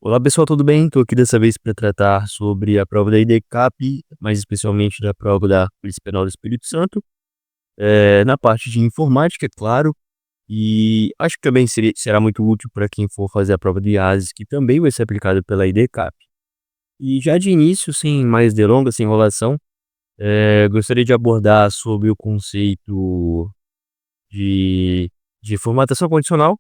Olá pessoal, tudo bem? Estou aqui dessa vez para tratar sobre a prova da IDCAP, mais especialmente da prova da Polícia Penal do Espírito Santo, na parte de informática, é claro, e acho que também será muito útil para quem for fazer a prova de IASES, que também vai ser aplicada pela IDCAP. E já de início, sem mais delongas, sem enrolação, gostaria de abordar sobre o conceito de, de formatação condicional.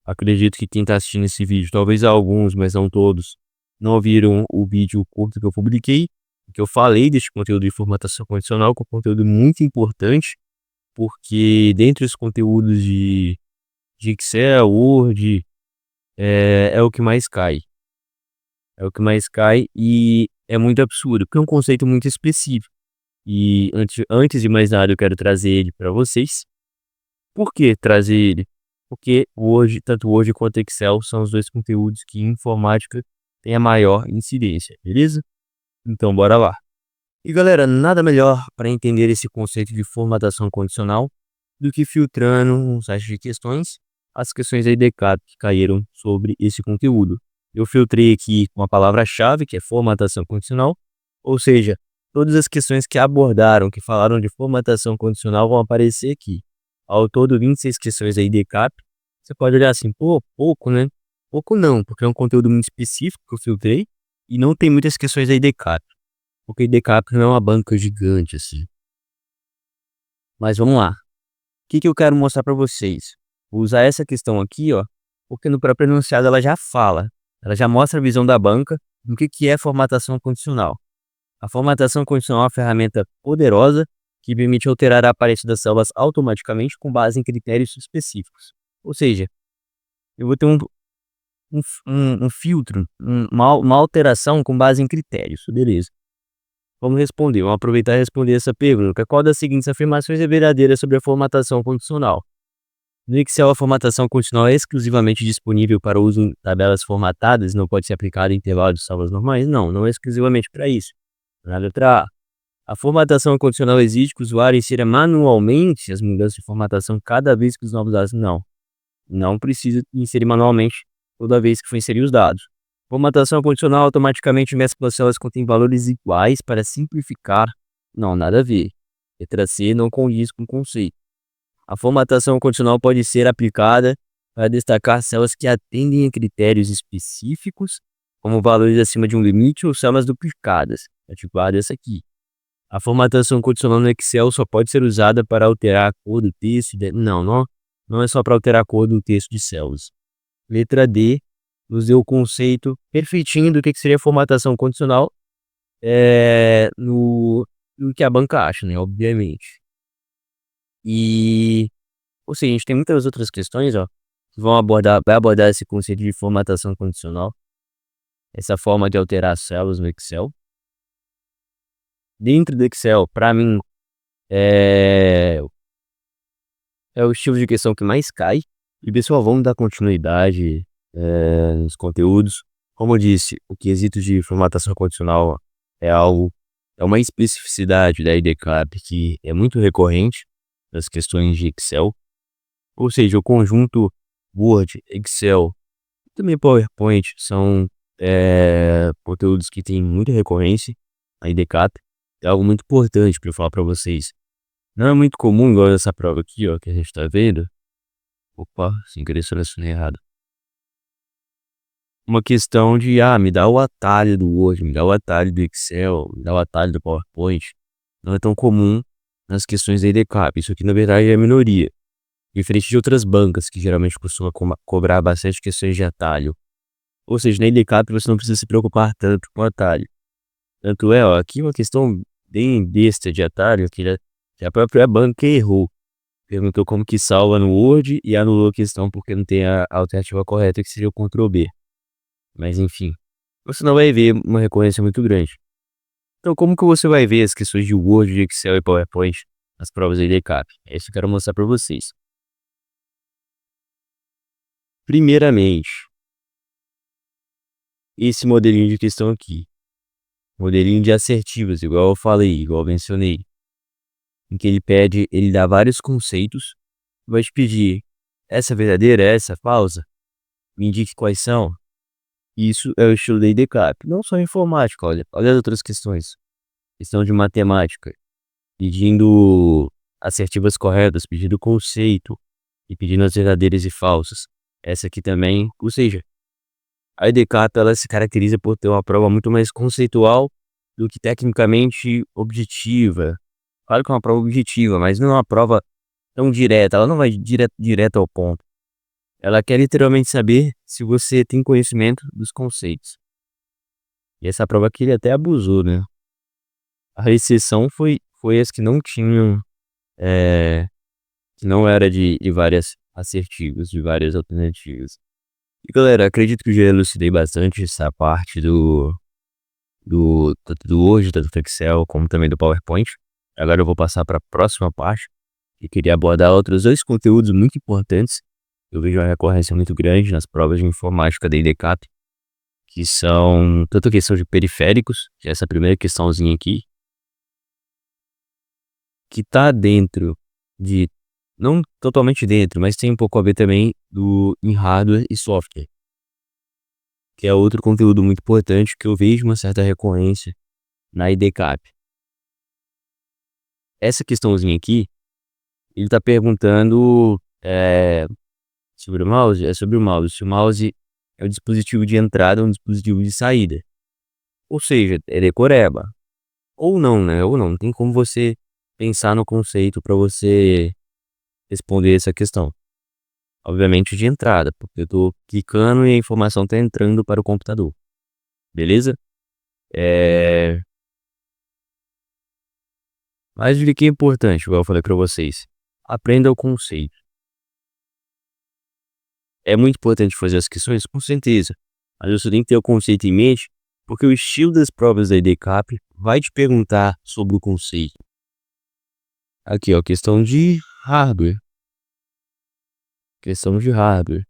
Acredito que quem está assistindo esse vídeo, talvez alguns, mas não todos, não viram o vídeo curto que eu publiquei, que eu falei deste conteúdo de formatação condicional, que é um conteúdo muito importante, porque dentre os conteúdos de Excel, Word, é o que mais cai. É o que mais cai e é muito absurdo, porque é um conceito muito específico. E antes de mais nada, eu quero trazer ele para vocês. Por que trazer ele? Porque hoje, tanto Word quanto Excel são os dois conteúdos que em informática tem a maior incidência, beleza? Então bora lá. E galera, nada melhor para entender esse conceito de formatação condicional do que filtrando um site de questões, as questões da IDCAP que caíram sobre esse conteúdo. Eu filtrei aqui com a palavra-chave, que é formatação condicional, ou seja, todas as questões que abordaram, que falaram de formatação condicional vão aparecer aqui. Ao todo, 26 questões da IDCAP. Você pode olhar assim, pô, pouco, né? Pouco não, porque é um conteúdo muito específico que eu filtrei e não tem muitas questões da IDCAP, porque a IDCAP não é uma banca gigante assim. Mas vamos lá. O que eu quero mostrar para vocês? Vou usar essa questão aqui, ó, porque no próprio enunciado ela já fala, ela já mostra a visão da banca do que é formatação condicional. A formatação condicional é uma ferramenta poderosa que permite alterar a aparência das células automaticamente com base em critérios específicos. Ou seja, eu vou ter um filtro, uma alteração com base em critérios, beleza. Vamos responder, vamos aproveitar e responder essa pergunta. Qual das seguintes afirmações é verdadeira sobre a formatação condicional? No Excel, a formatação condicional é exclusivamente disponível para uso em tabelas formatadas, não pode ser aplicada em intervalos de salvas normais? Não, não é exclusivamente para isso. Na letra A, a formatação condicional exige que o usuário insira manualmente as mudanças de formatação cada vez que os novos dados... Não, não precisa inserir manualmente toda vez que for inserir os dados. Formatação condicional automaticamente mescla as células que contêm valores iguais para simplificar. Não, nada a ver. Letra C não condiz com o conceito. A formatação condicional pode ser aplicada para destacar células que atendem a critérios específicos, como valores acima de um limite ou células duplicadas. É tipo essa aqui. A formatação condicional no Excel só pode ser usada para alterar a cor do texto. Não é só para alterar a cor do texto de células. Letra D nos deu o conceito perfeitinho do que seria formatação condicional no que a banca acha, né? Obviamente. E, ou seja, a gente tem muitas outras questões, ó, que vai abordar esse conceito de formatação condicional, essa forma de alterar as células no Excel. Dentro do Excel, para mim, é, é o estilo de questão que mais cai. E pessoal, vamos dar continuidade nos conteúdos. Como eu disse, o quesito de formatação condicional é algo, é uma especificidade da IDCAP que é muito recorrente nas questões de Excel. Ou seja, o conjunto Word, Excel e também PowerPoint são conteúdos que têm muita recorrência na IDCAP. É algo muito importante para eu falar para vocês. Não é muito comum, igual essa prova aqui, ó, que a gente tá vendo. Opa, sem querer selecionei errado. Uma questão de, me dá o atalho do Word, me dá o atalho do Excel, me dá o atalho do PowerPoint. Não é tão comum nas questões da IDCAP. Isso aqui, na verdade, é a minoria. Diferente de outras bancas, que geralmente costumam cobrar bastante questões de atalho. Ou seja, na IDCAP você não precisa se preocupar tanto com atalho. Tanto é, ó, aqui uma questão bem besta de atalho, que a própria banca errou. Perguntou como que salva no Word e anulou a questão porque não tem a alternativa correta, que seria o Ctrl B. Mas enfim, você não vai ver uma recorrência muito grande. Então, como que você vai ver as questões de Word, de Excel e PowerPoint nas provas da IDCAP? É isso que eu quero mostrar para vocês. Primeiramente, esse modelinho de questão aqui. Modelinho de assertivas, igual eu falei, igual eu mencionei. Em que ele dá vários conceitos, vai te pedir essa é verdadeira, essa é falsa? Me indique quais são. Isso é o estilo da IDCAP. Não só informática, olha as outras questões. Questão de matemática, pedindo assertivas corretas, pedindo conceito e pedindo as verdadeiras e falsas. Essa aqui também, ou seja, a IDCAP ela se caracteriza por ter uma prova muito mais conceitual do que tecnicamente objetiva. Claro que é uma prova objetiva, mas não é uma prova tão direta, ela não vai direto ao ponto. Ela quer literalmente saber se você tem conhecimento dos conceitos. E essa prova aqui ele até abusou, né? A exceção foi as que não tinham, que não era de várias assertivas, de várias alternativas. E galera, acredito que eu já elucidei bastante essa parte tanto do Word, tanto do Excel, como também do PowerPoint. Agora eu vou passar para a próxima parte, e queria abordar outros dois conteúdos muito importantes. Eu vejo uma recorrência muito grande nas provas de informática da IDCAP, que são tanto a questão de periféricos, que é essa primeira questãozinha aqui, que está dentro de, não totalmente dentro, mas tem um pouco a ver também em hardware e software, que é outro conteúdo muito importante que eu vejo uma certa recorrência na IDCAP. Essa questãozinha aqui, ele está perguntando sobre o mouse, é sobre o mouse. Se o mouse é o dispositivo de entrada ou um dispositivo de saída. Ou seja, é decoreba. Ou não, né? Ou não. Não tem como você pensar no conceito para você responder essa questão. Obviamente de entrada, porque eu tô clicando e a informação tá entrando para o computador. Beleza? Mas o que é importante, igual eu falei para vocês. Aprenda o conceito. É muito importante fazer as questões? Com certeza. Mas você tem que ter o conceito em mente, porque o estilo das provas da IDCAP vai te perguntar sobre o conceito. Aqui, ó, questão de hardware. Questão de hardware.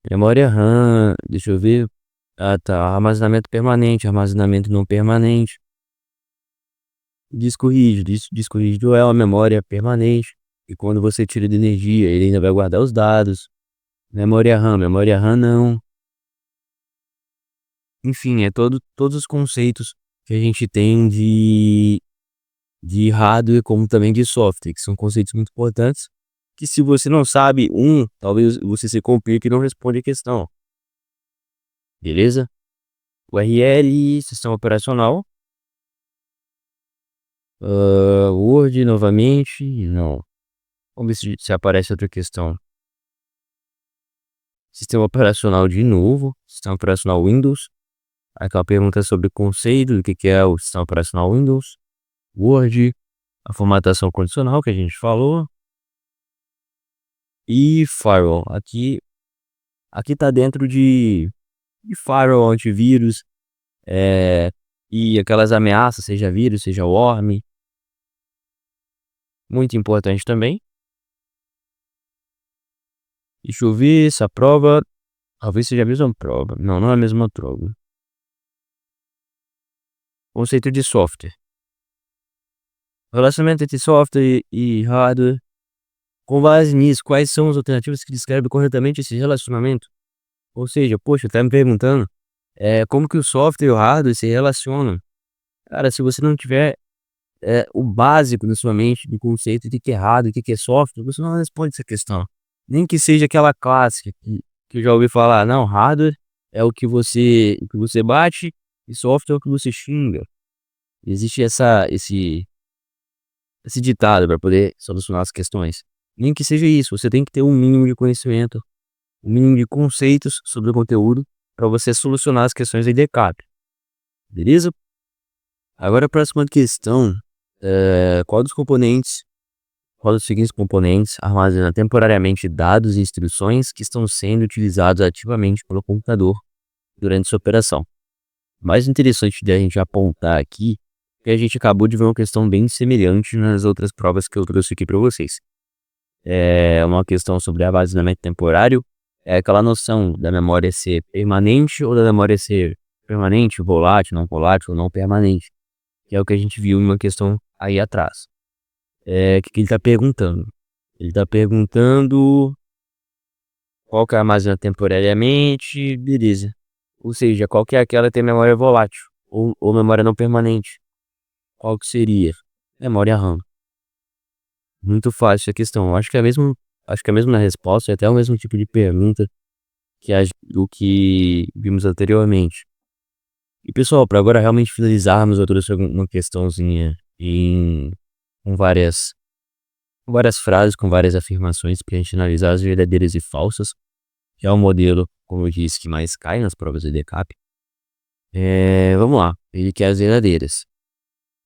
Memória RAM, deixa eu ver. Ah, tá. Armazenamento permanente, armazenamento não permanente. Disco rígido. Disco rígido é uma memória permanente. E quando você tira de energia, ele ainda vai guardar os dados. Memória RAM não. Enfim, todos os conceitos que a gente tem de hardware como também de software, que são conceitos muito importantes, que se você não sabe talvez você se complique e não responde a questão. Beleza? URL, sistema operacional. Word novamente, não. Vamos ver se aparece outra questão. Sistema operacional de novo, sistema operacional Windows. Aquela pergunta sobre o conceito do que é o sistema operacional Windows. Word, a formatação condicional que a gente falou. E firewall. Aqui tá dentro de firewall, antivírus, e aquelas ameaças, seja vírus, seja worm. Muito importante também. Deixa eu ver essa prova. Talvez seja a mesma prova. Não, não é a mesma prova. Conceito de software. Relacionamento entre software e hardware. Com base nisso, quais são as alternativas que descrevem corretamente esse relacionamento? Ou seja, poxa, tá me perguntando como que o software e o hardware se relacionam. Cara, se você não tiver o básico na sua mente do conceito de que é hardware, de que é software, você não responde essa questão. Nem que seja aquela clássica que eu já ouvi falar, não, hardware é o que você bate e software é o que você xinga. Existe esse ditado para poder solucionar as questões. Nem que seja isso, você tem que ter um mínimo de conhecimento, um mínimo de conceitos sobre o conteúdo para você solucionar as questões da IDCAP. Beleza? Agora a próxima questão, qual dos seguintes componentes armazena temporariamente dados e instruções que estão sendo utilizados ativamente pelo computador durante sua operação? O mais interessante de a gente apontar aqui é que a gente acabou de ver uma questão bem semelhante nas outras provas que eu trouxe aqui para vocês. É uma questão sobre armazenamento temporário, é aquela noção da memória ser permanente ou da memória ser permanente, volátil, não permanente, que é o que a gente viu em uma questão aí atrás. O que ele está perguntando? Ele está perguntando qual que armazena temporariamente, beleza. Ou seja, qual que é aquela que tem memória volátil ou memória não permanente. Qual que seria? Memória RAM. Muito fácil a questão. Acho que é mesmo na resposta, é até o mesmo tipo de pergunta do que vimos anteriormente. E pessoal, para agora realmente finalizarmos, eu trouxe uma questãozinha com várias frases, com várias afirmações para a gente analisar as verdadeiras e falsas, que é o modelo, como eu disse, que mais cai nas provas de DCAP. Vamos lá, ele quer as verdadeiras.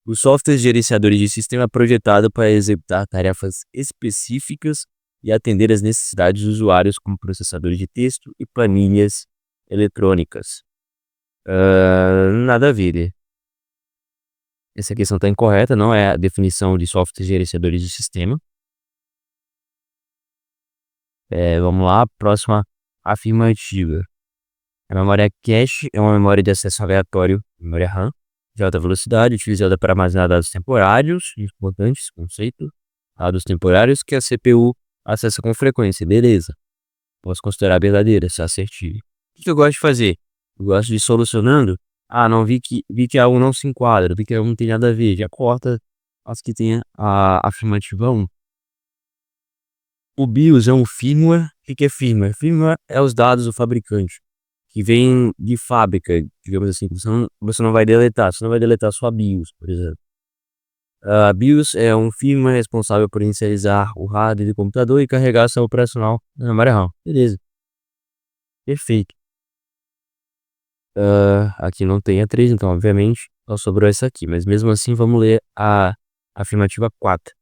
Os softwares gerenciadores de sistema é projetado para executar tarefas específicas e atender às necessidades dos usuários, como processadores de texto e planilhas eletrônicas. Nada a ver, né? Essa questão está incorreta, não é a definição de softwares gerenciadores de sistema. Vamos lá, próxima afirmativa. A memória cache é uma memória de acesso aleatório, memória RAM, de alta velocidade, utilizada para armazenar dados temporários, importantes, conceito, dados temporários que a CPU acessa com frequência, beleza. Posso considerar verdadeira, se assertiva. O que eu gosto de fazer? Eu gosto de ir solucionando. Não vi que algo não se enquadra, vi que algo não tem nada a ver, já corta as que tem a afirmativa 1. O BIOS é um firmware. O que é firmware? Firmware é os dados do fabricante, que vem de fábrica, digamos assim. Você não vai deletar, sua BIOS, por exemplo. A BIOS é um firmware responsável por inicializar o hardware do computador e carregar a ação operacional na memória RAM. Beleza. Perfeito. Aqui não tem a 3, então obviamente só sobrou essa aqui, mas mesmo assim vamos ler a afirmativa 4.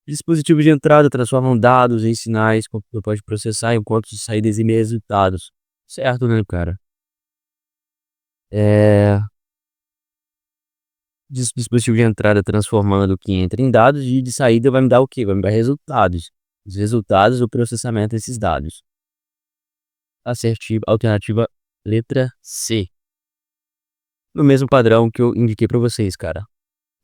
Dispositivos de entrada transformam dados em sinais que o computador pode processar enquanto saídas e resultados. Certo, né, cara? Dispositivo de entrada transformando o que entra em dados e de saída vai me dar o quê? Vai me dar resultados. Os resultados do processamento desses dados. Assertiva, alternativa letra C. No mesmo padrão que eu indiquei para vocês, cara.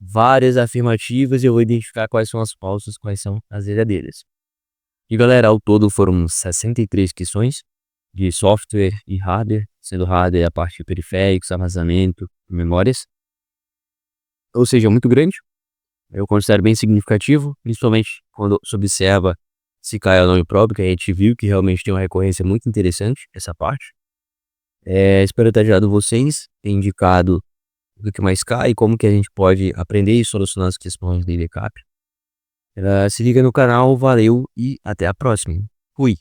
Várias afirmativas e eu vou identificar quais são as falsas, quais são as verdadeiras. E galera, ao todo foram 63 questões de software e hardware, sendo hardware a parte de periféricos, armazenamento, memórias. Ou seja, muito grande. Eu considero bem significativo, principalmente quando se observa se cai ou não em prova, que a gente viu que realmente tem uma recorrência muito interessante essa parte. Espero ter ajudado vocês, ter indicado o que mais cai e como que a gente pode aprender e solucionar as questões de backup. Se liga no canal, valeu e até a próxima. Fui!